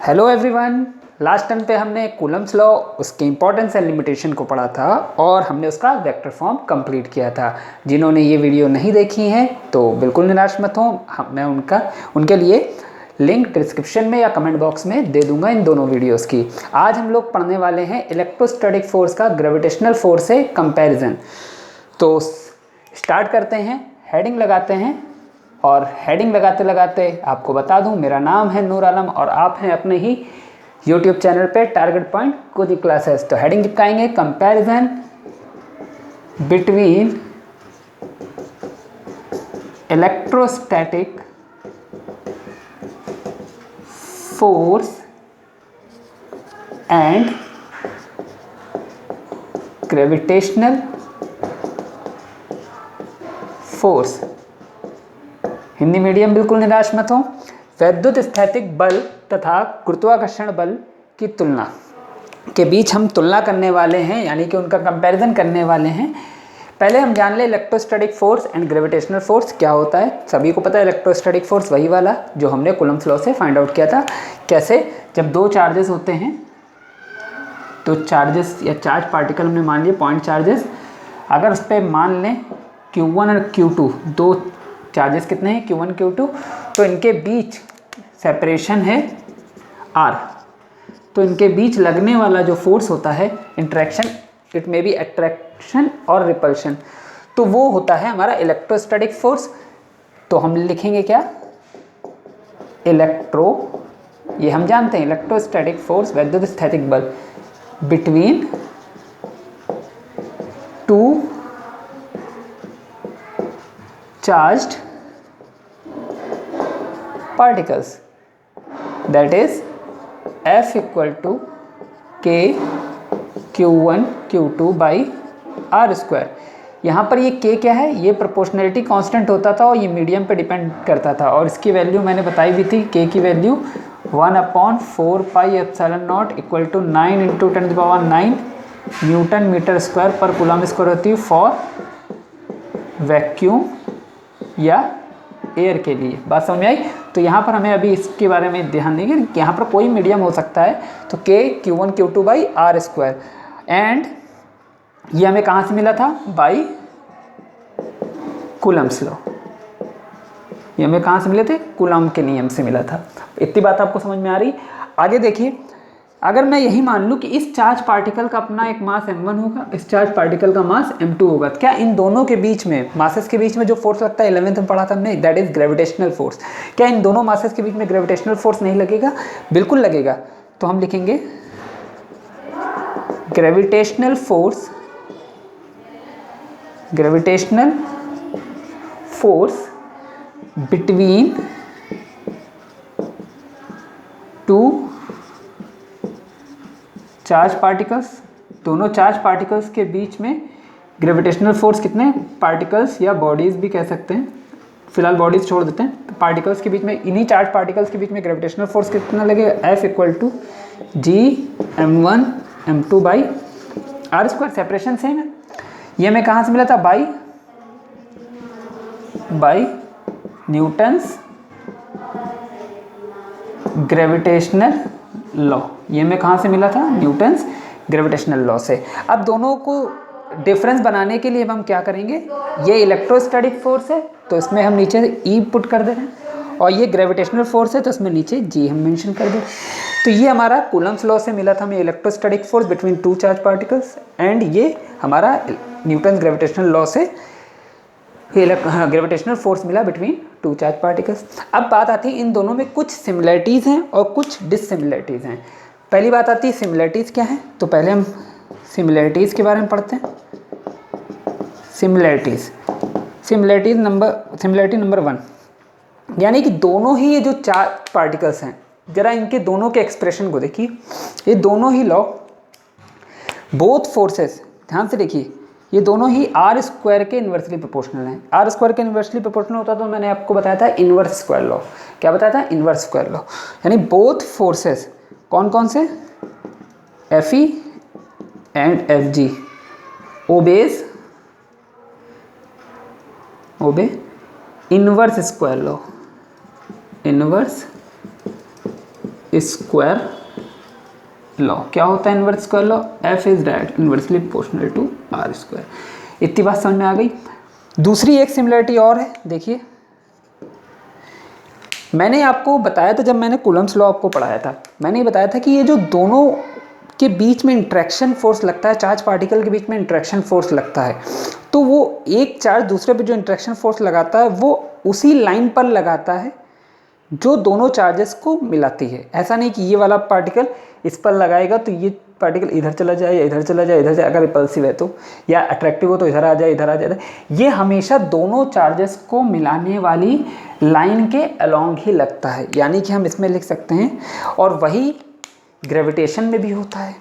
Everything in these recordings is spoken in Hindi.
Hello everyone. लास्ट टाइम पे हमने कूलम्स लॉ, उसके इंपॉर्टेंस एंड लिमिटेशन को पढ़ा था और हमने उसका वेक्टर फॉर्म कंप्लीट किया था। जिन्होंने ये वीडियो नहीं देखी है तो बिल्कुल निराश मत हो, मैं उनके लिए लिंक डिस्क्रिप्शन में या कमेंट बॉक्स में दे दूंगा इन दोनों वीडियोस की। आज हम लोग पढ़ने वाले हैं इलेक्ट्रोस्टैटिक फोर्स का ग्रेविटेशनल फोर्स से कंपैरिजन। तो स्टार्ट करते हैं, हेडिंग लगाते हैं। और हेडिंग लगाते लगाते आपको बता दूं, मेरा नाम है नूर आलम और आप हैं अपने ही YouTube चैनल पे टारगेट पॉइंट कोचिंग क्लासेस। तो हेडिंग चिपकाएंगे comparison between electrostatic force and gravitational force. Hindi medium बिल्कुल निराश मत हो। वैद्युत स्थैतिक बल तथा गुरुत्वाकर्षण बल की तुलना के बीच हम तुलना करने वाले हैं, यानी कि उनका कंपैरिजन करने वाले हैं। पहले हम जान ले electrostatic force and gravitational force क्या होता है। सभी को पता है इलेक्ट्रोस्टैटिक फोर्स वही वाला जो हमने कूलम्स लॉ से फाइंड आउट किया था। कैसे? जब दो चार्जेस होते हैं तो चार्जेस या चार्ज पार्टिकल हमने मान लिए पॉइंट चार्जेस, अगर उस पर मान लें Q1 और Q2, दो चार्जेस कितने हैं Q1 Q2, तो इनके बीच सेपरेशन है R। तो इनके बीच लगने वाला जो फोर्स होता है interaction, it may be attraction और रिपल्शन, तो वो होता है हमारा इलेक्ट्रोस्टैटिक फोर्स। तो हम लिखेंगे क्या? ये हम जानते हैं इलेक्ट्रोस्टैटिक फोर्स वैद्युत स्थैतिक बल between two charged particles, that is F equal to K Q1 Q2 by R square. यहाँ पर ये K क्या है? ये प्रोपोर्शनैलिटी कांस्टेंट होता था और ये मीडियम पे डिपेंड करता था, और इसकी वैल्यू मैंने बताई भी थी। K की value 1/4 pi epsilon not equal to 9 × 10⁹ newton metre square per coulomb square होती है फॉर वैक्यूम या एयर के लिए। बात समझ में आई? तो यहाँ पर हमें अभी इसके बारे में ध्यान देंगे, यहाँ पर कोई मीडियम हो सकता है। तो K Q1 Q2 by R square, and ये हमें कहाँ से मिला था? By Coulomb's law. ये हमें कहाँ से मिले थे? कूलम के नियम से मिला था। इतनी बात आपको समझ में आ रही? आगे देखिए, अगर मैं यही मान लूँ कि इस चार्ज पार्टिकल का अपना एक मास m1 होगा, इस चार्ज पार्टिकल का मास m2 होगा, क्या इन दोनों के बीच में, मासेस के बीच में जो फोर्स लगता है 11th में पढ़ा था हमने, दैट इज ग्रेविटेशनल फोर्स, क्या इन दोनों मासेस के बीच में ग्रेविटेशनल फोर्स नहीं लगेगा? बिल्कुल लगेगा। तो हम लिखेंगे gravitational force between two charge particles. दोनों चार्ज पार्टिकल्स के बीच में ग्रेविटेशनल फोर्स कितने? पार्टिकल्स या बॉडीज भी कह सकते हैं, फिलहाल बॉडीज छोड़ देते हैं। तो पार्टिकल्स के बीच में, इन्हीं चार्ज पार्टिकल्स के बीच में ग्रेविटेशनल फोर्स कितना लगेगा? F equal to G(m1 m2 by R square. Separation same है। ये हमें कहाँ से मिला था? By newton's gravitational law. ये हमें कहाँ से मिला था? न्यूटन्स ग्रेविटेशनल लॉ से। अब दोनों को डिफरेंस बनाने के लिए हम क्या करेंगे? ये इलेक्ट्रोस्टैटिक फोर्स है तो इसमें हम नीचे E पुट कर दे रहे हैं, और ये ग्रेविटेशनल फोर्स है तो इसमें नीचे G हम मेंशन कर दे। तो ये हमारा कूलम्स लॉ से मिला था हमें electrostatic force between two charge particles, and ये हमारा न्यूटन ग्रेविटेशनल लॉ से ग्रेविटेशनल फोर्स मिला बिटवीन टू चार्ज पार्टिकल्स। अब बात आती है इन दोनों में कुछ सिमिलरिटीज़ हैं और कुछ डिससिमिलरिटीज़ हैं। पहली बात आती है सिमिलरिटीज़ क्या है, तो पहले हम सिमिलरिटीज़ के बारे में पढ़ते हैं। सिमिलरिटी नंबर 1, यानी कि दोनों ही ये जो चार पार्टिकल्स हैं, जरा इनके दोनों के एक्सप्रेशन को देखिए। ये दोनों ही लॉ, बोथ फोर्सेस, ध्यान से देखिए, ये दोनों ही R स्क्वायर के इन्वर्सली प्रोपोर्शनल हैं। R स्क्वायर के इन्वर्सली प्रोपोर्शनल होता तो मैंने आपको बताया था इन्वर्स स्क्वायर लॉ। क्या बताया था? Inverse square law. यानी बोथ फोर्सेस, कौन कौन से? Fe and Fg obey inverse square law. Inverse square law. क्या होता है inverse square law? F is direct inversely proportional to r square. इतनी बात समझ में आ गई। दूसरी एक सिमिलरिटी और है, देखिए मैंने आपको बताया था, जब मैंने कूलम्स लॉ आपको पढ़ाया था, मैंने बताया था कि ये जो दोनों के बीच में इंट्रैक्शन फोर्स लगता है, चार्ज पार्टिकल के बीच में इंट्रैक्शन फोर्स लगता है, तो वो एक चार्ज दूसरे पे जो इंट्रैक्शन फोर्स लगाता है वो उसी लाइन पर लगाता है जो दोनों चार्जेस को मिलाती है। ऐसा नहीं कि ये वाला पार्टिकल इस पर लगाएगा तो ये पार्टिकल इधर चला जाए या इधर चला जाए, इधर जाए, अगर रिपल्सिव है तो, या अट्रैक्टिव हो तो इधर आ जाए, इधर आ जाए। ये हमेशा दोनों चार्जेस को मिलाने वाली लाइन के अलोंग ही लगता है, यानी कि हम इसमें लिख सकते हैं, और वही ग्रेविटेशन में भी होता है।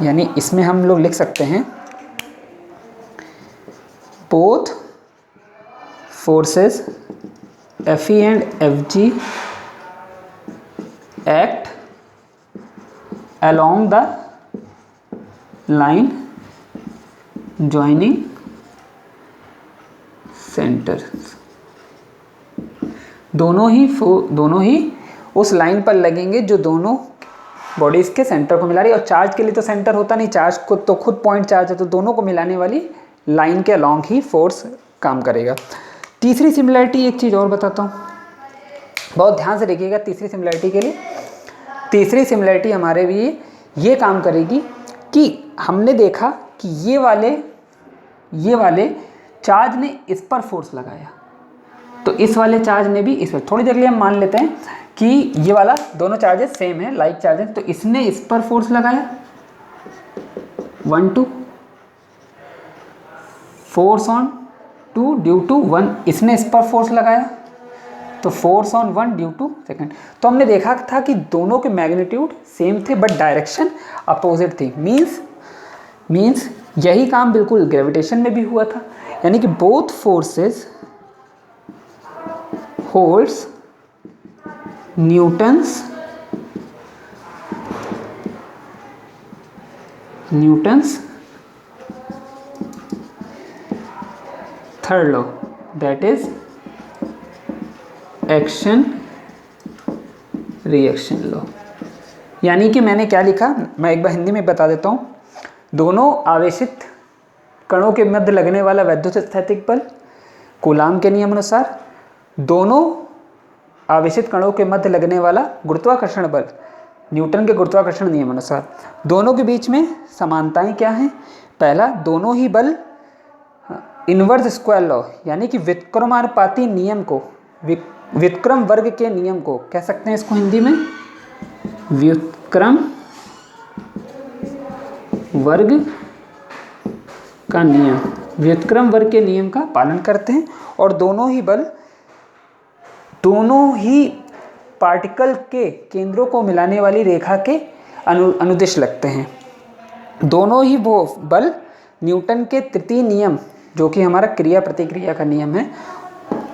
यानी इसमें हम लोग लिख सकते हैं both forces Fe and Fg act along the line joining centers। दोनों ही उस लाइन पर लगेंगे जो दोनों बॉडीज के सेंटर को मिला रही है। और चार्ज के लिए तो सेंटर होता नहीं, चार्ज को तो खुद पॉइंट चार्ज है, तो दोनों को मिलाने वाली लाइन के अलोंग ही फोर्स काम करेगा। तीसरी सिमिलरिटी एक चीज़ और बताता हूँ, बहुत ध्यान से देखिएगा तीसरी सिमिलरिटी के लिए। तीसरी सिमिलरिटी हमारे भी ये काम करेगी कि हमने देखा कि ये वाले चार्ज ने इस पर फोर्स लगाया, तो इस वाले चार्ज ने भी इस पर, थोड़ी देर के लिए हम मान लेते हैं कि ये वाला दोनों चार्जेस सेम है, लाइक चार्जेस, तो इसने इस पर फोर्स लगाया 1 2, फोर्स ऑन 2 ड्यू टू 1, इसने इस पर फोर्स लगाया तो force on 1 due to second. तो हमने देखा था कि दोनों के मैग्नीट्यूड सेम थे बट डायरेक्शन अपोजिट थी। मींस यही काम बिल्कुल ग्रेविटेशन में भी हुआ था, यानी कि both forces holds Newton's third law, that is action reaction law. यानी कि मैंने क्या लिखा, मैं एक बार हिंदी में बता देता हूँ। दोनों आवेशित कणों के मध्य लगने वाला वैद्युतस्थैतिक बल कूलाम के नियम अनुसार, दोनों आवेशित कणों के मध्य लगने वाला गुरुत्वाकर्षण बल न्यूटन के गुरुत्वाकर्षण नियम अनुसार। दोनों के बीच में समानताएं क्या हैं? पहला, दोनों ही बल इनवर्स स्क्वायर लॉ, यानी कि व्युत्क्रमानुपाती नियम को, व्युत्क्रम वर्ग के नियम को कह सकते हैं इसको हिंदी में, व्युत्क्रम वर्ग का नियम, व्युत्क्रम वर्ग के नियम का पालन करते हैं। और दोनों ही पार्टिकल के केंद्रों को मिलाने वाली रेखा के अनुदिश लगते हैं। दोनों ही वो बल न्यूटन के तृतीय नियम, जो कि हमारा क्रिया प्रतिक्रिया का नियम है,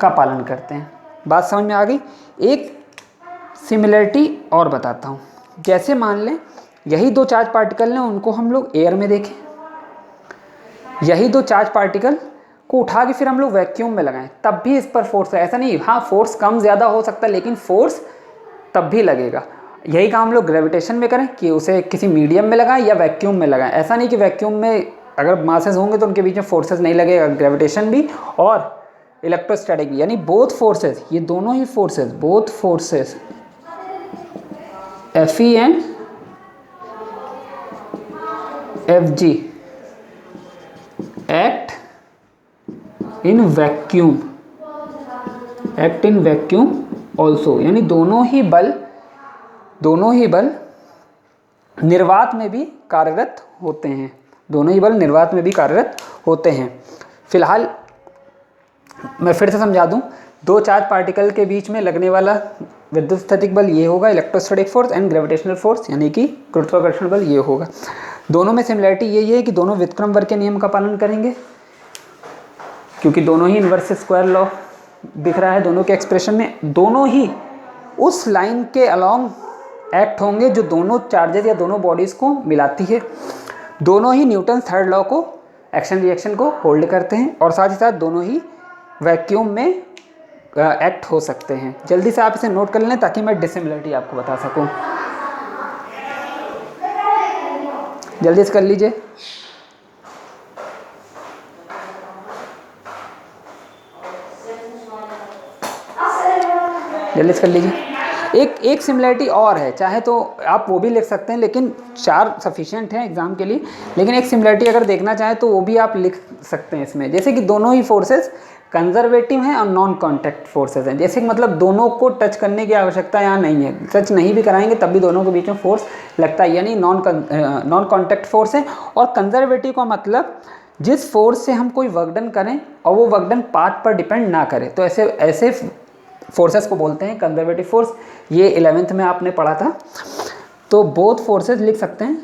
का पालन करते हैं। बात समझ में आ गई। एक सिमिलरिटी और बताता हूँ। जैसे मान लें यही दो चार्ज पार्टिकल हैं, उनको हम लोग एयर में देखें, यही दो चार्ज पार्टिकल को उठा के फिर हम लोग वैक्यूम में लगाएं, तब भी इस पर फोर्स है। ऐसा नहीं, हाँ फोर्स कम ज़्यादा हो सकता है, लेकिन फोर्स तब भी लगेगा। यही काम हम लोग ग्रेविटेशन में करें कि उसे किसी मीडियम में लगाएं या वैक्यूम में लगाएं। ऐसा नहीं कि वैक्यूम में अगर मासेस होंगे तो उनके बीच में फोर्सेस नहीं लगेगा, ग्रेविटेशन भी और इलेक्ट्रोस्टैटिक भी, यानी बोथ फोर्सेस, ये दोनों ही forces, both forces Fe and Fg act in vacuum also, यानी दोनों ही बल निर्वात में भी कार्यरत होते हैं, दोनों ही बल निर्वात में भी कार्यरत होते हैं। फिलहाल मैं फिर से समझा दूं, दो चार्ज पार्टिकल के बीच में लगने वाला विद्युतस्थैतिक बल ये होगा, electrostatic force, and gravitational force यानी कि गुरुत्वाकर्षण बल ये होगा। दोनों में सिमिलरिटी यही है कि दोनों व्युत्क्रम वर्ग के नियम का पालन करेंगे, क्योंकि दोनों ही इनवर्स स्क्वायर लॉ दिख रहा है दोनों के एक्सप्रेशन में। दोनों ही उस लाइन के अलोंग एक्ट होंगे जो दोनों चार्जेस या दोनों बॉडीज़ को मिलाती है। दोनों ही न्यूटन थर्ड लॉ को, एक्शन रिएक्शन को होल्ड करते हैं, और साथ ही साथ दोनों ही वैक्यूम में एक्ट हो सकते हैं। जल्दी से आप इसे नोट कर लें ताकि मैं डिसिमिलरिटी आपको बता सकूं। जल्दी से कर लीजिए। जल्दी से कर लीजिए। एक सिमिलरिटी और है, चाहे तो आप वो भी लिख सकते हैं, लेकिन 4 सफिशिएंट हैं एग्जाम के लिए। लेकिन एक सिमिलरिटी अगर देखना चाहें तो वो भी आप लिख सकते हैं इसमें, जैसे कि दोनों ही फोर्सेस कंजर्वेटिव हैं और नॉन कॉन्टैक्ट फोर्सेस हैं। जैसे कि मतलब दोनों को टच करने की आवश्यकता यहाँ नहीं है, टच नहीं भी कराएंगे तब भी दोनों के बीच में फोर्स लगता है, यानी नॉन कॉन्टैक्ट फोर्स है। और कंजर्वेटिव का मतलब जिस फोर्स से हम कोई वर्क डन करें और वो वर्क डन पाथ पर डिपेंड ना करे, तो ऐसे फोर्सेस को बोलते हैं कंजर्वेटिव फोर्स। ये 11th में आपने पढ़ा था। तो बोथ फोर्सेस लिख सकते हैं,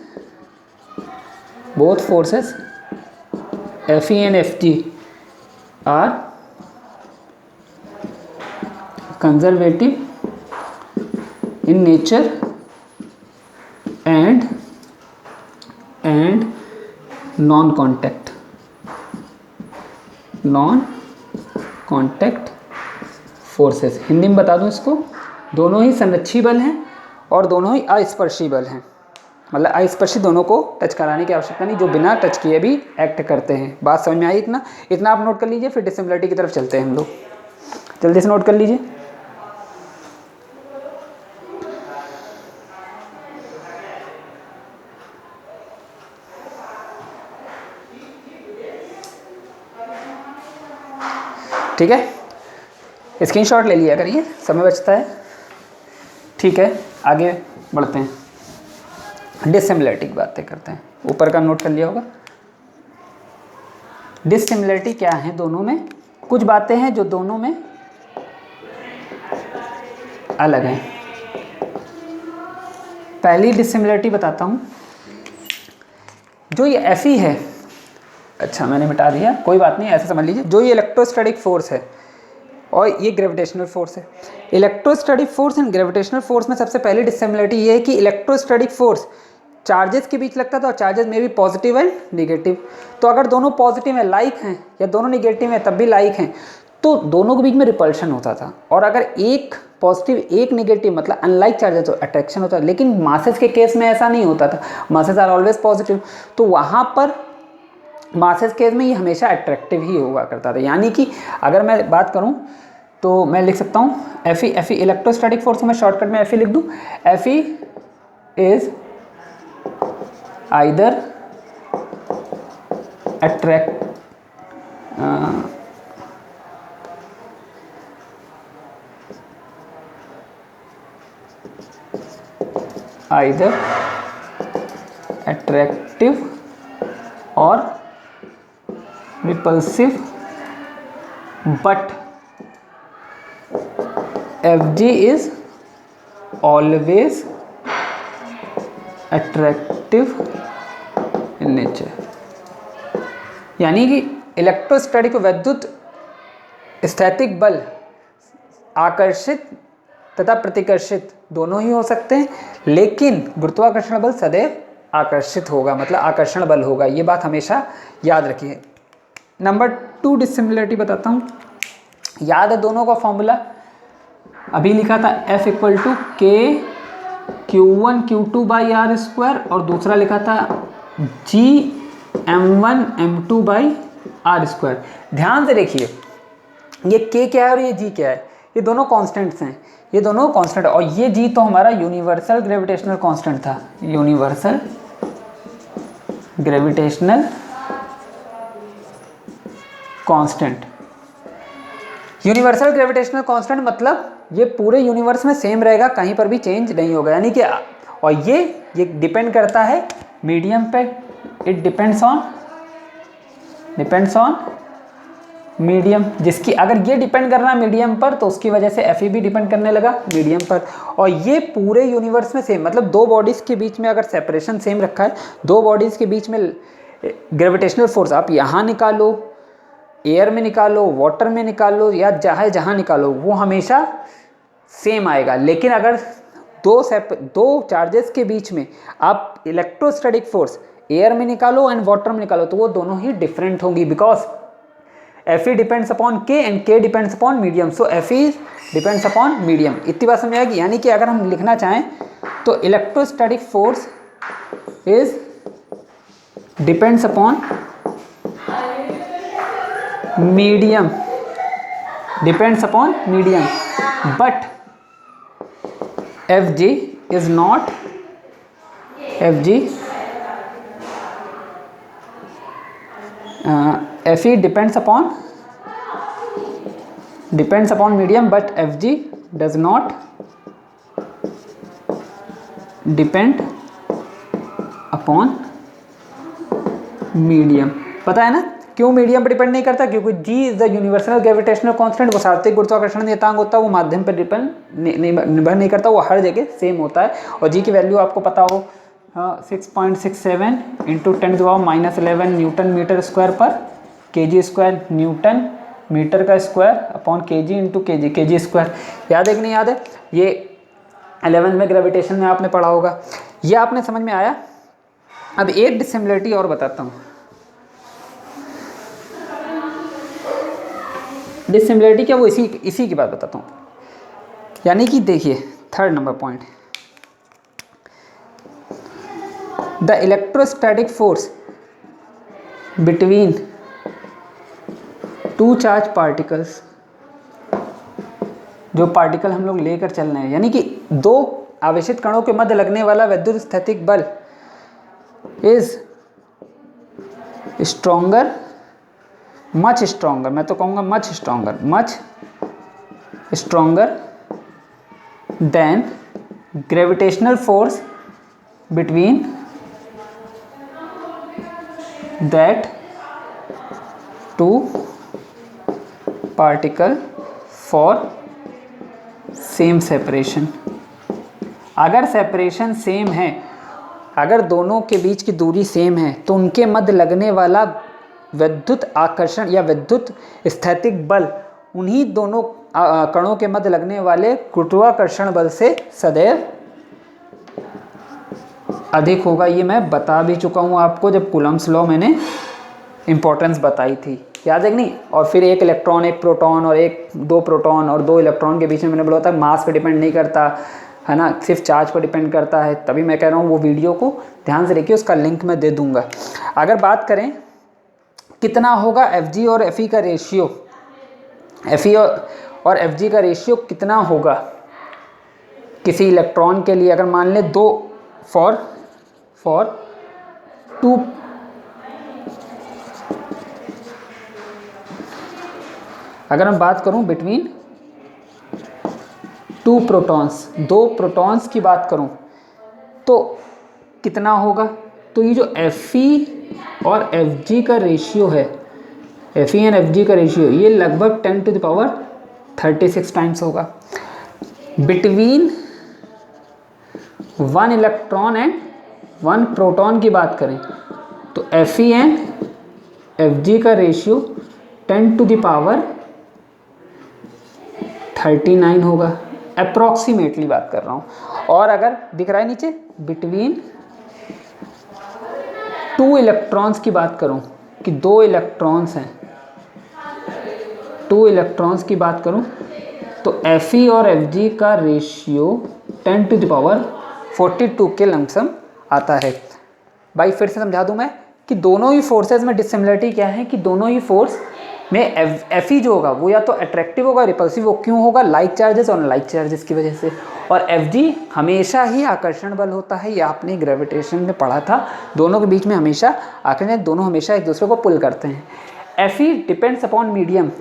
both forces Fe and Fg are conservative in nature and non contact forces. Hindi में बता दूं इसको, दोनों ही संरक्षी बल हैं और दोनों ही अस्पर्शी बल हैं। मतलब अस्पर्शी दोनों को टच कराने की आवश्यकता नहीं, जो बिना टच किए भी एक्ट करते हैं। बात समझ में आई? इतना आप नोट कर लीजिए, फिर डिसिमिलरिटी की तरफ चलते हैं हम लोग। जल्दी से नोट कर लीजिए। ठीक है, स्क्रीनशॉट ले लिया करिए, समय बचता है। ठीक है, आगे बढ़ते हैं, डिसिमिलरिटी की बातें करते हैं। ऊपर का नोट कर लिया होगा। डिसिमिलरिटी क्या है दोनों में? कुछ बातें हैं जो दोनों में अलग हैं। पहली डिसिमिलरिटी बताता हूँ, जो ये Fe है, अच्छा मैंने मिटा दिया, कोई बात नहीं, ऐसे समझ लीजिए। जो ये इलेक्ट्रोस्टैटिक फोर्स है और ये ग्रेविटेशनल फोर्स है। Electrostatic force and gravitational force में सबसे पहली डिसिमिलरिटी ये है कि इलेक्ट्रोस्टैटिक फोर्स चार्जेस के बीच लगता था और चार्जेस में भी पॉजिटिव एंड नेगेटिव। तो अगर दोनों पॉजिटिव है लाइक हैं या दोनों नेगेटिव हैं तब भी लाइक हैं, तो दोनों के बीच में रिपल्शन होता था। और अगर एक पॉजिटिव एक नेगेटिव मतलब अनलाइक चार्जेस तो अट्रैक्शन होता था। लेकिन मासेस के केस में ऐसा नहीं होता था, मासेस आर ऑलवेज पॉजिटिव। तो वहाँ पर मासेस केस में ये हमेशा अट्रैक्टिव ही हुआ करता था। यानी कि अगर मैं बात करूं तो मैं लिख सकता हूं Fe इलेक्ट्रोस्टैटिक फोर्स को मैं शॉर्टकट में Fe लिख दूं। Fe is either attract attractive और repulsive, but Fg is always attractive in nature। यानी कि इलेक्ट्रोस्टैटिक वैद्युत स्थैतिक बल आकर्षित तथा प्रतिकर्षित दोनों ही हो सकते हैं, लेकिन गुरुत्वाकर्षण बल सदैव आकर्षित होगा, मतलब आकर्षण बल होगा। ये बात हमेशा याद रखिए। नंबर 2 डिसिमिलरिटी बताता हूँ। याद है दोनों का फॉर्मूला? अभी लिखा था F इक्वल टू के Q1 Q2 by are square और दूसरा लिखा था G M1 M2 by are square. ध्यान से देखिए, ये K क्या है और ये G क्या है? ये दोनों कॉन्स्टेंट्स हैं, ये दोनों कॉन्स्टेंट। और ये G तो हमारा यूनिवर्सल ग्रेविटेशनल कॉन्स्टेंट था, universal gravitational constant. Universal gravitational constant मतलब ये पूरे यूनिवर्स में सेम रहेगा, कहीं पर भी चेंज नहीं होगा। यानी कि और ये डिपेंड करता है मीडियम पे। इट डिपेंड्स ऑन मीडियम, जिसकी अगर ये डिपेंड कर रहा है मीडियम पर तो उसकी वजह से Fe भी डिपेंड करने लगा मीडियम पर। और ये पूरे यूनिवर्स में सेम, मतलब दो बॉडीज़ के बीच में अगर सेपरेशन सेम रखा है, दो बॉडीज़ के बीच में ग्रेविटेशनल फोर्स आप यहाँ निकालो, एयर में निकालो, वाटर में निकालो या जहाँ निकालो, वो हमेशा सेम आएगा। लेकिन अगर दो चार्जेस के बीच में आप इलेक्ट्रोस्टैटिक फोर्स एयर में निकालो एंड वाटर में निकालो तो वो दोनों ही डिफरेंट होंगी, because Fe depends upon K and K depends upon medium, so Fe depends upon medium. इतनी बात समझ आएगी। यानी कि अगर हम लिखना चाहें तो electrostatic force is depends upon medium, depends upon medium, but Fg is not, Fg Fe depends upon medium, but Fg does not depend upon medium। पता है ना क्यों मीडियम पर डिपेंड नहीं करता? क्योंकि G is the universal gravitational constant, वो सार्वत्रिक गुरुत्वाकर्षण नियतांक होता है, वो माध्यम पर डिपेंड निर्भर नहीं करता, वो हर जगह सेम होता है। और G की वैल्यू आपको पता हो 6.67 इंटू 10⁻11 न्यूटन मीटर स्क्वायर पर kg स्क्वायर, न्यूटन मीटर का square upon kg into kg square. याद है कि नहीं याद है? ये 11th में ग्रेविटेशन में आपने पढ़ा होगा। ये आपने समझ में आया। अब एक डिसिमिलरिटी और बताता हूँ। डिसिमिलरिटी क्या, वो इसी की बात बताता हूँ। यानी कि देखिए 3rd number point, the electrostatic force between two charge particles, जो पार्टिकल हम लोग लेकर चल रहे हैं, यानी कि दो आवेशित कणों के मध्य लगने वाला विद्युत स्थैतिक बल इज स्ट्रॉन्गर, मच स्ट्रॉन्गर, मैं तो कहूँगा much stronger than gravitational force between that two particle for same separation. अगर सेपरेशन सेम है, अगर दोनों के बीच की दूरी सेम है, तो उनके मध्य लगने वाला विद्युत आकर्षण या विद्युत स्थैतिक बल उन्हीं दोनों कणों के मध्य लगने वाले गुरुत्वाकर्षण बल से सदैव अधिक होगा। ये मैं बता भी चुका हूँ आपको जब कूलम्ब्स लॉ मैंने इंपॉर्टेंस बताई थी, याद है कि नहीं? और फिर एक इलेक्ट्रॉन, एक प्रोटॉन और दो प्रोटॉन और दो इलेक्ट्रॉन के बीच में मैंने बोला था मास पे डिपेंड नहीं करता है ना, सिर्फ चार्ज पर डिपेंड करता है। तभी मैं कह रहा हूँ वो वीडियो को ध्यान से देखिए, उसका लिंक मैं दे दूंगा। अगर बात करें कितना होगा Fg और Fe का रेशियो, Fe और Fg का रेशियो कितना होगा किसी इलेक्ट्रॉन के लिए, अगर मान लें दो फॉर टू, अगर मैं बात करूं बिटवीन टू प्रोटॉन्स, दो प्रोटॉन्स की बात करूं तो कितना होगा? तो ये जो Fe और Fg का रेशियो है, Fe एंड Fg का रेशियो, ये लगभग 10⁻36 टाइम्स होगा। Between one electron and one proton की बात करें तो Fe एंड Fg का रेशियो 10⁻39 होगा, अप्रॉक्सीमेटली बात कर रहा हूँ। और अगर दिख रहा है नीचे बिटवीन टू इलेक्ट्रॉन्स की बात करूं कि दो इलेक्ट्रॉन्स हैं, टू इलेक्ट्रॉन्स की बात करूं तो Fe और Fg का रेशियो 10⁻42 के लमसम आता है। भाई फिर से समझा दूं मैं कि दोनों ही फोर्सेस में डिसिमिलरिटी क्या है कि दोनों ही फोर्स में Fe जो होगा वो या तो अट्रैक्टिव होगा, रिपल्सिव। वो क्यों होगा? लाइक चार्जेस और अनलाइक चार्जेस की वजह से। और Fg हमेशा ही आकर्षण बल होता है, ये आपने ग्रेविटेशन में पढ़ा था। दोनों के बीच में हमेशा आकर्षण, दोनों हमेशा एक दूसरे को पुल करते हैं। Fe depends upon medium,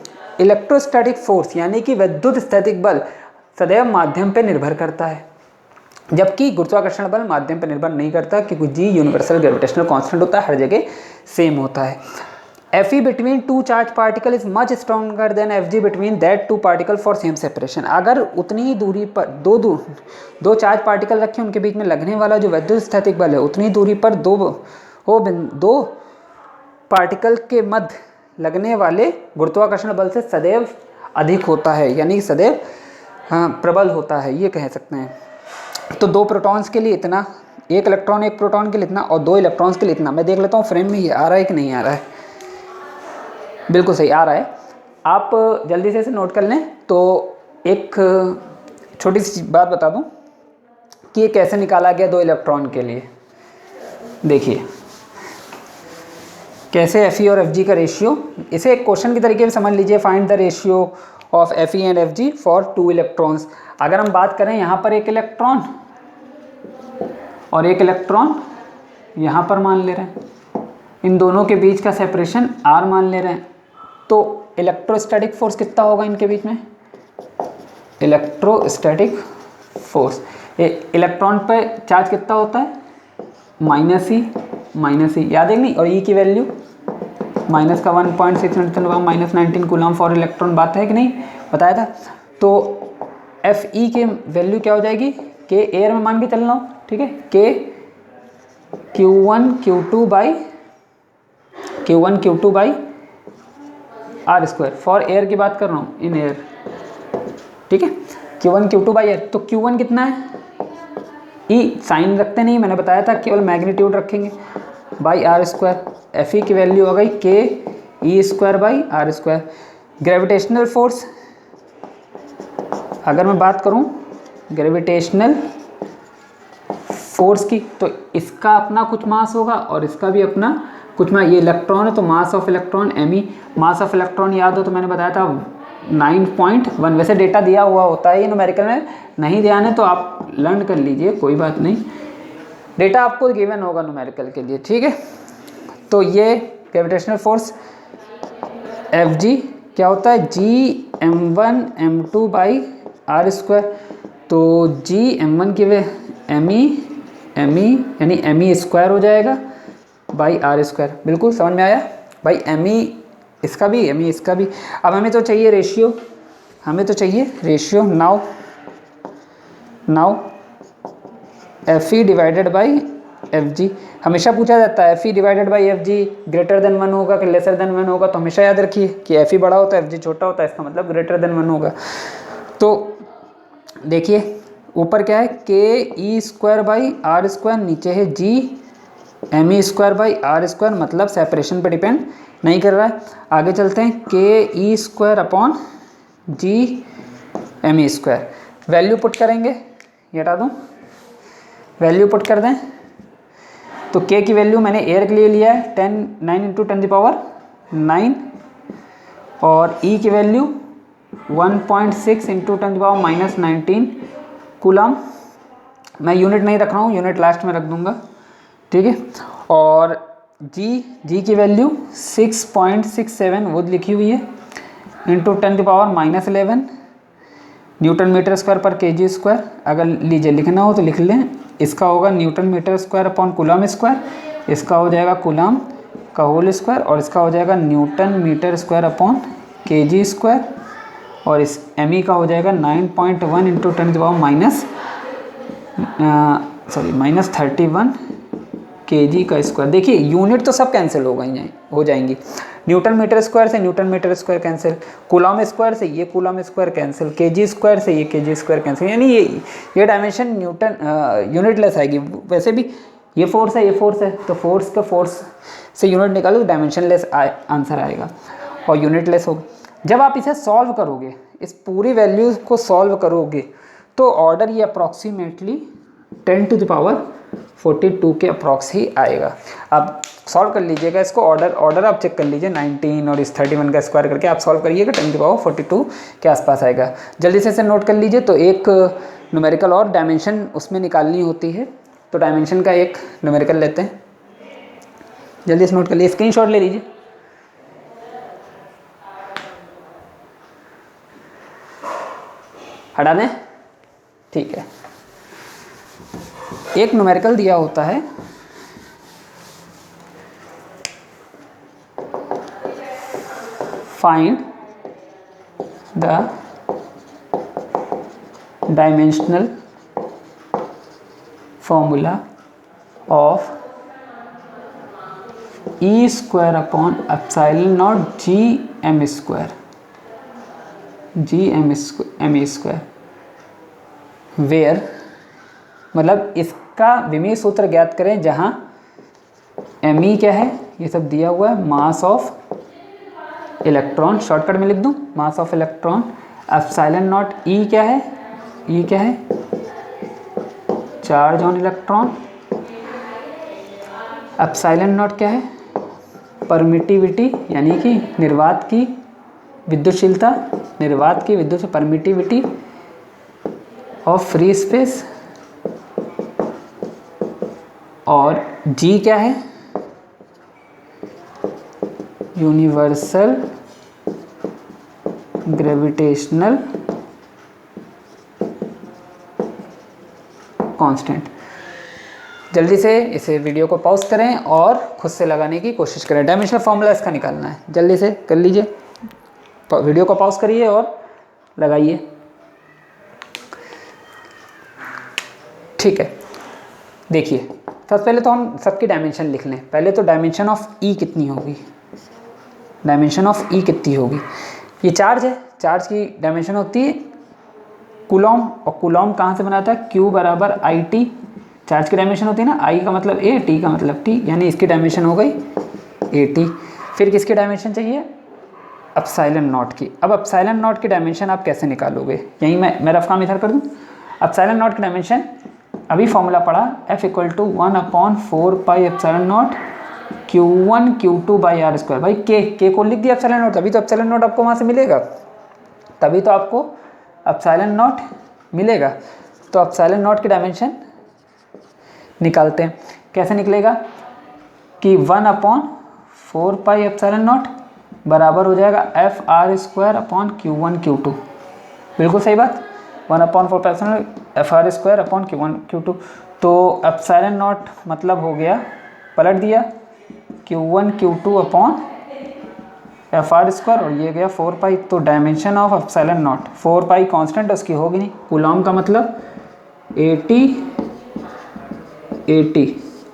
electrostatic force यानी कि विद्युत स्थैतिक बल सदैव माध्यम पर निर्भर करता है, जबकि गुरुत्वाकर्षण बल माध्यम पर निर्भर नहीं करता, क्योंकि G यूनिवर्सल ग्रेविटेशनल कांस्टेंट होता है, हर जगह सेम होता है। Fe between two charged particle is much stronger than Fg between that two particle for same separation। अगर उतनी ही दूरी पर दो चार्ज पार्टिकल रखें, उनके बीच में लगने वाला जो विद्युत स्थैतिक बल है उतनी दूरी पर दो पार्टिकल के मध्य लगने वाले गुरुत्वाकर्षण बल से सदैव अधिक होता है, यानी सदैव प्रबल होता है, ये कह सकते हैं। तो दो प्रोटॉन्स के लिए इतना, एक इलेक्ट्रॉन एक प्रोटॉन के लिए इतना, और दो इलेक्ट्रॉन्स के लिए इतना। मैं देख लेता हूँ फ्रेम में ये आ रहा है कि नहीं आ रहा है। बिल्कुल सही आ रहा है। आप जल्दी से इसे नोट कर लें। तो एक छोटी सी बात बता दूं कि ये कैसे निकाला गया 2 इलेक्ट्रॉन के लिए। देखिए कैसे Fe और Fg का रेशियो, इसे एक क्वेश्चन की तरीके से समझ लीजिए। Find the ratio of Fe and Fg for 2 electrons. अगर हम बात करें यहाँ पर एक इलेक्ट्रॉन और एक इलेक्ट्रॉन यहाँ पर मान ले रहे हैं, इन दोनों के बीच का सेपरेशन R मान ले रहे हैं, तो इलेक्ट्रोस्टैटिक फोर्स कितना होगा इनके बीच में? इलेक्ट्रोस्टैटिक फोर्स, इलेक्ट्रॉन पर चार्ज कितना होता है? माइनस ई, याद है नहीं? और ई की वैल्यू माइनस का 1.6 -19 कूलम फॉर इलेक्ट्रॉन, बात है कि नहीं? बताया था। तो एफ ई के वैल्यू क्या हो जाएगी? के एयर में मान के चलना हो, ठीक है, के Q1 Q2 by are square. For air की बात कर रहा हूँ, इन एयर, ठीक है, Q1 Q2 बाई एयर। तो Q1 कितना है? ई साइन रखते नहीं, मैंने बताया था, केवल मैग्नीट्यूड रखेंगे, by are square. F E की वैल्यू हो गई k e square by are square. Gravitational force, अगर मैं बात करूं ग्रेविटेशनल फोर्स की, तो इसका अपना कुछ मास होगा और इसका भी अपना कुछ मास। ये इलेक्ट्रॉन है तो mass of electron M, mass of electron याद हो तो मैंने बताया था 9.1। वैसे डेटा दिया हुआ होता है ये न्यूमेरिकल में, नहीं ध्यान है तो आप लर्न कर लीजिए, कोई बात नहीं, डेटा आपको गिवन होगा न्यूमेरिकल के लिए, ठीक है। तो ये ग्रेविटेशनल फोर्स एफ जी क्या होता है? G m1 m2 by are square. तो जी m1 की वे एम ई यानी एम ई स्क्वायर हो जाएगा बाई आर स्क्वायर। बिल्कुल समझ में आया भाई? एम ई इसका भी, एम ई इसका भी। अब हमें तो चाहिए ratio, now F E divided by F G. हमेशा पूछा जाता है F E divided by F G greater than 1 होगा कि लेसर देन 1 होगा, तो हमेशा याद रखिए कि एफ ई बड़ा होता है एफ जी छोटा होता है, इसका मतलब ग्रेटर देन 1 होगा। तो देखिए ऊपर क्या है? K e square by are square, नीचे है G m E square by are square, मतलब सेपरेशन पे डिपेंड नहीं कर रहा है। आगे चलते हैं, k e square upon G m ई स्क्वायर। वैल्यू पुट करेंगे, ये हटा दूँ, वैल्यू पुट कर दें तो के की वैल्यू मैंने एयर के लिए लिया है 9 × 10⁻9 और ई की वैल्यू 1.6 × 10⁻19 कूलम। मैं यूनिट नहीं रख रहा हूँ, यूनिट लास्ट में रख दूंगा, ठीक है। और जी की वैल्यू 6.67 वो लिखी हुई है, into 10⁻11 newton metre square per KG square. अगर लीजिए लिखना हो तो लिख लें, इसका होगा newton metre square upon coulomb square, इसका हो जाएगा कूलम का होल स्क्वायर, और इसका हो जाएगा newton metre square upon KG square, और इस एम ई का हो जाएगा 9.1 × 10⁻31 केजी का स्क्वायर। देखिए यूनिट तो सब कैंसिल हो जाएंगी, न्यूटन मीटर स्क्वायर से newton metre square cancel, coulomb square से ये coulomb square cancel, KG square से ये केजी स्क्वायर कैंसिल, यानी ये डायमेंशन न्यूटन यूनिटलेस आएगी। वैसे भी ये फोर्स है तो फोर्स से यूनिट निकालो तो डायमेंशनलेस आंसर आएगा और यूनिटलेस होगा। जब आप इसे सॉल्व करोगे, इस पूरी वैल्यू को सॉल्व करोगे, तो ऑर्डर ये अप्रॉक्सीमेटली 10⁻42 के अप्रॉक्स ही आएगा। आप सॉल्व कर लीजिएगा इसको, ऑर्डर आप चेक कर लीजिए, 19 और इस 31 का स्क्वायर करके आप सॉल्व करिएगा, 10⁻42 के आसपास आएगा। जल्दी से इसे नोट कर लीजिए। तो एक न्यूमेरिकल और डायमेंशन उसमें निकालनी होती है, तो डायमेंशन का एक न्यूमेरिकल लेते हैं, जल्दी से नोट कर लीजिए, स्क्रीनशॉट ले लीजिए। हटा दें, ठीक है। एक न्यूमेरिकल दिया होता है, find the dimensional formula of E square upon epsilon not G M square, M E square, where, मतलब इसका विमीय सूत्र ज्ञात करें जहाँ एम ई क्या है, ये सब दिया हुआ है, मास ऑफ इलेक्ट्रॉन, शॉर्टकट में लिख दूं mass of electron. Epsilon not e क्या है, ई क्या है, charge on electron. Epsilon not क्या है, परमिटिविटी यानी कि निर्वात की विद्युतशीलता, निर्वात की विद्युत परमिटिविटी ऑफ फ्री स्पेस। और जी क्या है, यूनिवर्सल ग्रेविटेशनल कांस्टेंट। जल्दी से इस वीडियो को पॉज करें और खुद से लगाने की कोशिश करें। डायमेंशनल फॉर्मूला इसका निकालना है, जल्दी से कर लीजिए। वीडियो को पॉज करिए और लगाइए। ठीक है, देखिए सबसे पहले तो हम सबकी डायमेंशन लिख लें। पहले तो डायमेंशन ऑफ ई कितनी होगी, डायमेंशन ऑफ ई कितनी होगी। ये चार्ज है, चार्ज की डायमेंशन होती है कूलॉम, और कूलॉम कहाँ से बनाता है, Q बराबर आई टी। चार्ज की डायमेंशन होती है ना, आई का मतलब ए, टी का मतलब टी, यानी इसकी डायमेंशन हो गई ए टी। फिर किसकी डायमेंशन चाहिए, एप्सिलॉन नॉट की। अब एप्सिलॉन नॉट की डायमेंशन आप कैसे निकालोगे, यहीं मैं रफ काम इधर कर दूँ। एप्सिलॉन नॉट की डायमेंशन अभी फॉर्मूला पढ़ा, F = 1/4 pi epsilon not Q1 Q2 by are square. भाई के को लिख दिया एप्सिलॉन नॉट, तभी तो एप्सिलॉन नॉट आपको वहाँ से मिलेगा, तभी तो आपको एप्सिलॉन नॉट मिलेगा। तो एप्सिलॉन नॉट की डायमेंशन निकालते हैं, कैसे निकलेगा कि 1/4 पाई एप्सिलॉन नॉट बराबर हो जाएगा FR² Q1 Q2। बिल्कुल सही बात, 1/4 पाई FR² Q1 Q2। तो एप्सिलॉन नॉट मतलब हो गया, पलट दिया, Q1 Q2 FR² और ये गया 4 पाई। तो dimension of epsilon not 4 pi constant उसकी होगी नहीं। कूलॉम का मतलब 80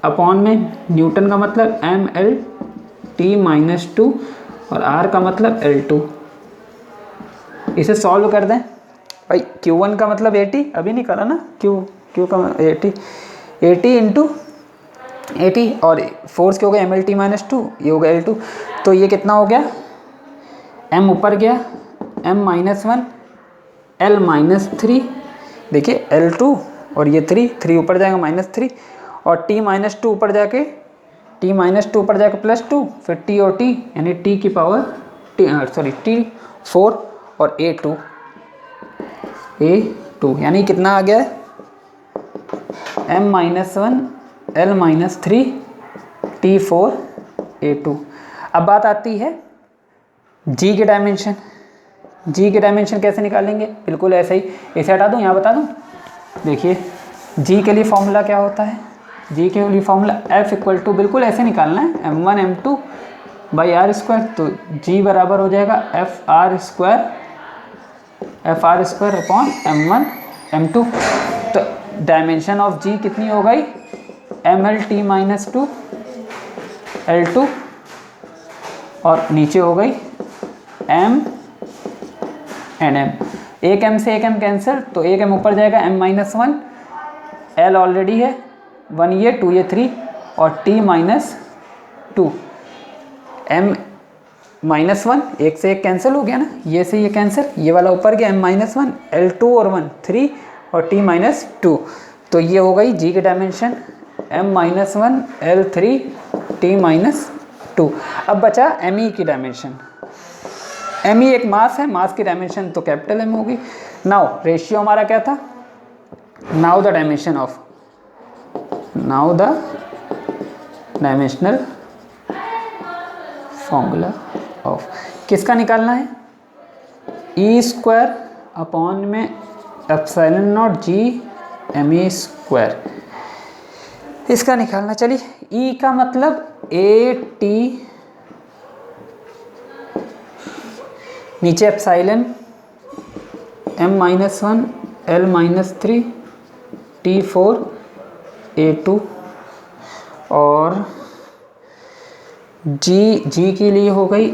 अपॉन में न्यूटन का मतलब MLT-2 और R का मतलब L2। इसे सॉल्व कर दें भाई। Q1 का मतलब 80 अभी निकाला ना, Q का 80 इंटू 80 और फोर्स क्या हो गया MLT-2, ये हो गया L2। तो ये कितना हो गया, M ऊपर गया, M-1 L-3, देखिए L2 और ये 3 ऊपर जाएगा -3 और T-2 ऊपर जाके +2, फिर T और T यानी T की पावर T4 और A2 यानी कितना आ गया है, M-1 L-3 T4 A2। अब बात आती है G की डायमेंशन। G की डायमेंशन कैसे निकालेंगे, बिल्कुल ऐसे ही, इसे हटा दूँ यहाँ बता दूँ। देखिए G के लिए फॉर्मूला क्या होता है, G के लिए फॉर्मूला F = बिल्कुल ऐसे निकालना है M1 M2 बाई R²। तो G बराबर हो जाएगा FR² अपॉन M1 M2। तो डायमेंशन ऑफ G कितनी हो गई, MLT-2 L2 और नीचे हो गई M एंड M। एक M से एक M कैंसिल, तो एक M ऊपर जाएगा M-1, L ऑलरेडी है, 1 ये 2 ये 3 और T-2 M-1, एक से एक कैंसिल हो गया ना, ये से ये कैंसिल, ये वाला ऊपर गया M-1 L2 और 1 3 और T-2। तो ये हो गई G की डायमेंशन M-1 L3 T-2। अब बचा Me की डायमेंशन। Me एक मास है, मास की डायमेंशन तो कैपिटल M होगी। नाउ रेशियो हमारा क्या था, now the dimensional formula of किसका निकालना है, E² अपॉन में एप्सिलॉन नॉट G Me², इसका निकालना। चलिए E का मतलब AT, नीचे epsilon M-1 L-3 T4 A2 और G के लिए हो गई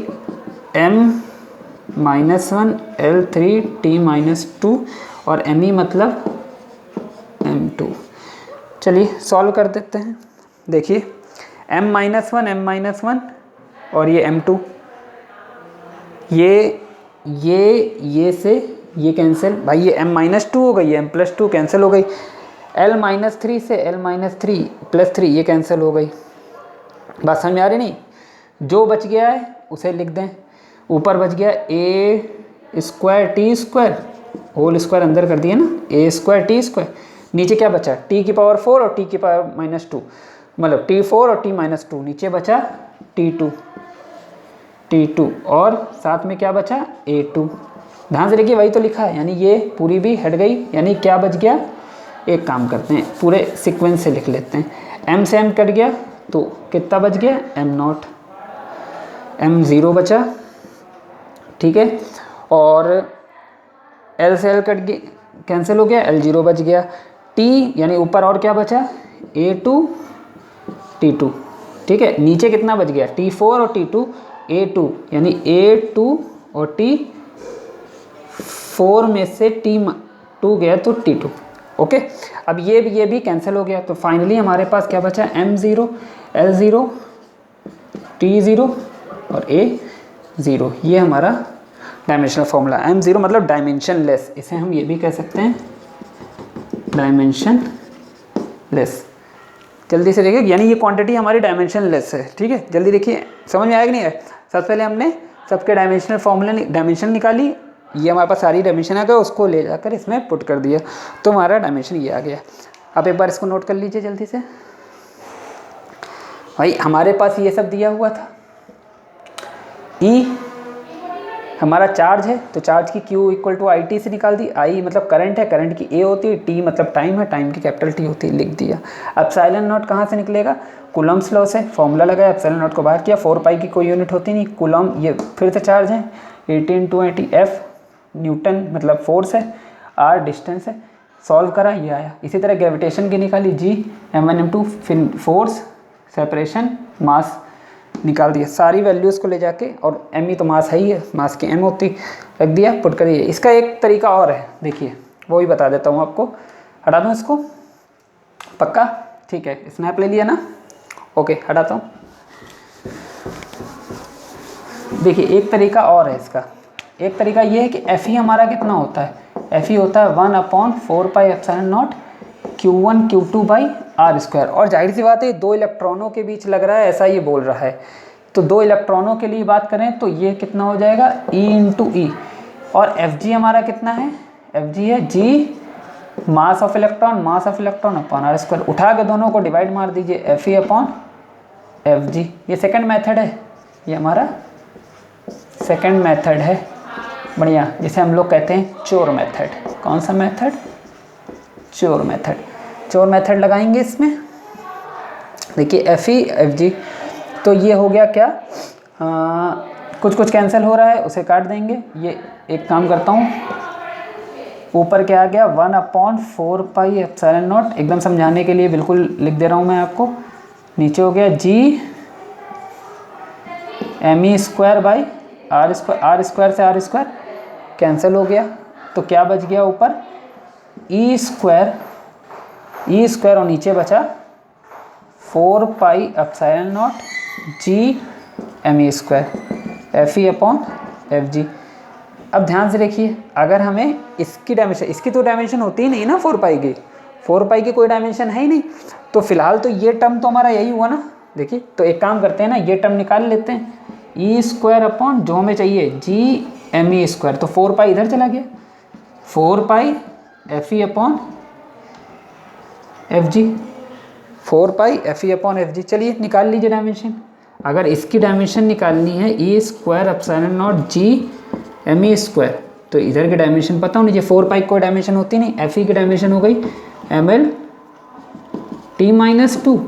M-1 L3 T-2 और Me मतलब M2। चलिए सॉल्व कर देते हैं। देखिए M-1 और ये M2, ये से ये कैंसिल, भाई ये m-2 हो गई, m+2 कैंसिल हो गई, l-3 से l-3 + 3 ये कैंसिल हो गई। बात समझ में आ रही नहीं? जो बच गया है उसे लिख दें। ऊपर बच गया a² t² अंदर कर दिया ना, a² t²। नीचे क्या बचा? t⁴ और t⁻², मतलब t4 और t-2। नीचे बचा t2 और साथ में क्या बचा? a2। ध्यान से देखिए, वही तो लिखा है, यानी ये पूरी भी हट गई। यानी क्या बच गया? एक काम करते हैं, पूरे सीक्वेंस से लिख लेते हैं। m से m कट गया तो कितना बच गया? m0, m0 बचा, ठीक है। और l से l कट गया, कैंसिल हो गया, l0 बच गया। t यानी ऊपर और क्या बचा? a2 t2, ठीक है। नीचे कितना बच गया? t4 और t2 a2, यानी a2 और t4 में से t2 गया तो t2, ओके। अब ये भी कैंसिल हो गया, तो फाइनली हमारे पास क्या बचा? m0, l0, t0 और a0। ये हमारा डायमेंशनल फॉर्मूला। m0 मतलब डायमेंशन लेस, इसे हम ये भी कह सकते हैं डायमेंशन लेस। जल्दी से देखिए, यानी ये क्वांटिटी हमारी डायमेंशन लेस है, ठीक है। जल्दी देखिए, समझ में आया कि नहीं है? सबसे पहले हमने सबके डायमेंशनल फॉर्मूले डायमेंशन निकाली, ये हमारे पास सारी डायमेंशन आ गया, उसको ले जाकर इसमें पुट कर दिया तो हमारा डायमेंशन ये आ गया। अब एक बार इसको नोट कर लीजिए जल्दी से। भाई हमारे पास ये सब दिया हुआ था, E हमारा चार्ज है तो चार्ज की Q = IT से निकाल दी। I मतलब करंट है, करंट की A होती है, T मतलब टाइम है, टाइम की कैपिटल T होती है, लिख दिया। अब एप्सिलॉन कहाँ से निकलेगा? कूलम्ब्स लॉ से फॉर्मूला लगाया, एप्सिलॉन को बाहर किया। 4π की कोई यूनिट होती नहीं, कूलम ये फिर से चार्ज है, 80 × 80, F न्यूटन मतलब फोर्स है, R डिस्टेंस है। सॉल्व करा, ये आया। इसी तरह ग्रेविटेशन की निकाली, G m1 m2, फिर फोर्स, सेपरेशन, मास निकाल दिया। सारी वैल्यूज़ को ले जाके, और m ही तो मास है ही है, मास की m होती, रख दिया, पुट कर दिया। इसका एक तरीका और है, देखिए वो भी बता देता हूँ आपको। हटा दूँ इसको? पक्का? ठीक है, स्नैप ले लिया ना? ओके, हटाता हूँ। देखिए एक तरीका और है इसका। एक तरीका ये है कि Fe हमारा कितना होता है? Fe होता है 1/4πε0 Q1 Q2/r²। और जाहिर सी बात है, दो इलेक्ट्रॉनों के बीच लग रहा है, ऐसा ये बोल रहा है। तो दो इलेक्ट्रॉनों के लिए बात करें तो ये कितना हो जाएगा? E × E। और Fg हमारा कितना है? Fg है G mass of electron upon r²। उठा के दोनों को डिवाइड मार दीजिए, Fe/Fg। ये सेकंड मेथड है, ये हमारा सेकंड मेथड है, बढ़िया, जिसे हम लोग कहते हैं चोर मेथड। कौन सा मेथड? चोर मेथड। चोर मेथड लगाएंगे इसमें। देखिए Fe/Fg, तो ये हो गया क्या? कुछ कैंसिल हो रहा है, उसे काट देंगे। ये एक काम करता हूँ, ऊपर क्या आ गया? 1/4πε0, एकदम समझाने के लिए बिल्कुल लिख दे रहा हूँ मैं आपको। नीचे हो गया G me² r² से r² कैंसिल हो गया, तो क्या बच गया ऊपर? E² और नीचे बचा 4πε0 G me², Fe/Fg। अब ध्यान से देखिए, अगर हमें इसकी डायमेंशन, इसकी तो डायमेंशन होती ही नहीं ना 4π की कोई डायमेंशन है ही नहीं, तो फिलहाल तो ये टर्म तो हमारा यही हुआ ना। देखिए, तो एक काम करते हैं ना, ये टर्म निकाल लेते हैं, E² जो हमें चाहिए G me², तो 4π इधर चला गया, 4π Fe/Fg, 4π Fe/Fg। चलिए निकाल लीजिए डायमेंशन। अगर इसकी डायमेंशन निकालनी है E²ε0 G me², तो इधर की डायमेंशन पता होनी चाहिए। 4π कोई डायमेंशन होती नहीं, Fe की डायमेंशन हो गई mL/T-2,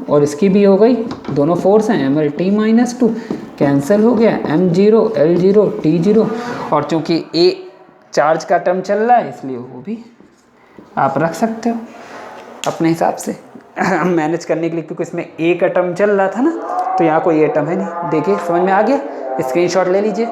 और इसकी भी हो गई, दोनों फोर्स हैं, mL/T-2, कैंसिल हो गया, m0 L0 T0। और चूंकि A चार्ज का टर्म चल रहा है, इसलिए वो भी आप रख सकते हो अपने हिसाब से मैनेज करने के लिए, क्योंकि इसमें A का टर्म चल रहा था ना, तो यहाँ कोई A टर्म है नहीं। देखिए समझ में आ गया? स्क्रीनशॉट ले लीजिए।